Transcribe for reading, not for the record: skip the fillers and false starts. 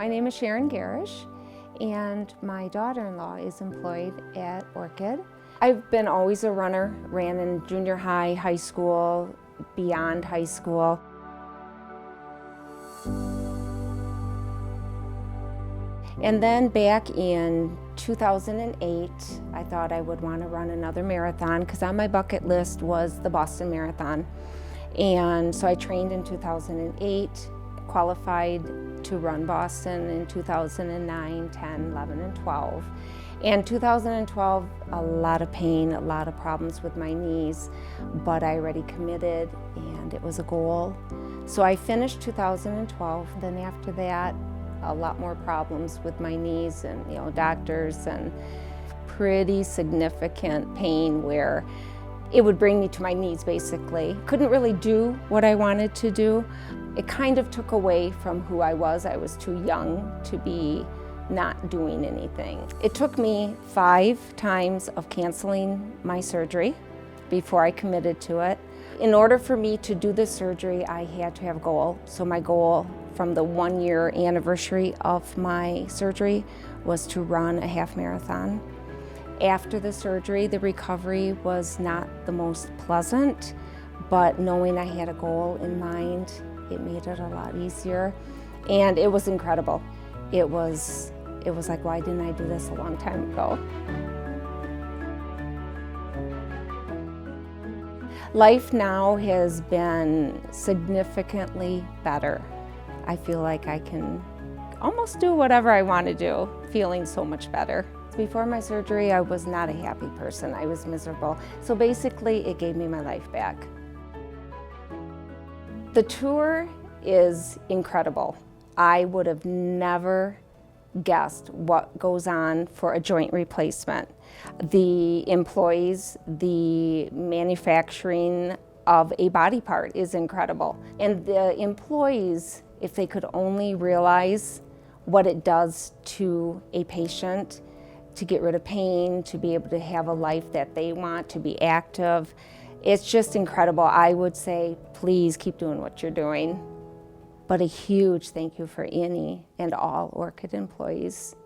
My name is Sharon Gerrish, and my daughter-in-law is employed at Orchid. I've been always a runner, ran in junior high, high school, beyond high school. And then back in 2008, I thought I would want to run another marathon because on my bucket list was the Boston Marathon. And so I trained in 2008, qualified to run Boston in 2009, 10, 11, and 12. And 2012, a lot of pain, a lot of problems with my knees, but I already committed and it was a goal. So I finished 2012, then after that, a lot more problems with my knees and doctors and pretty significant pain where it would bring me to my knees basically. Couldn't really do what I wanted to do. It kind of took away from who I was. I was too young to be not doing anything. It took me 5 times of canceling my surgery before I committed to it. In order for me to do this surgery, I had to have a goal. So my goal from the 1-year anniversary of my surgery was to run a half marathon. After the surgery, the recovery was not the most pleasant, but knowing I had a goal in mind, it made it a lot easier. And it was incredible. It was like, why didn't I do this a long time ago? Life now has been significantly better. I feel like I can almost do whatever I want to do, feeling so much better. Before my surgery, I was not a happy person. I was miserable. So basically, it gave me my life back. The tour is incredible. I would have never guessed what goes on for a joint replacement. The employees, the manufacturing of a body part is incredible. And the employees, if they could only realize what it does to a patient, to get rid of pain, to be able to have a life that they want, to be active, it's just incredible. I would say, please keep doing what you're doing. But a huge thank you for any and all Orchid employees.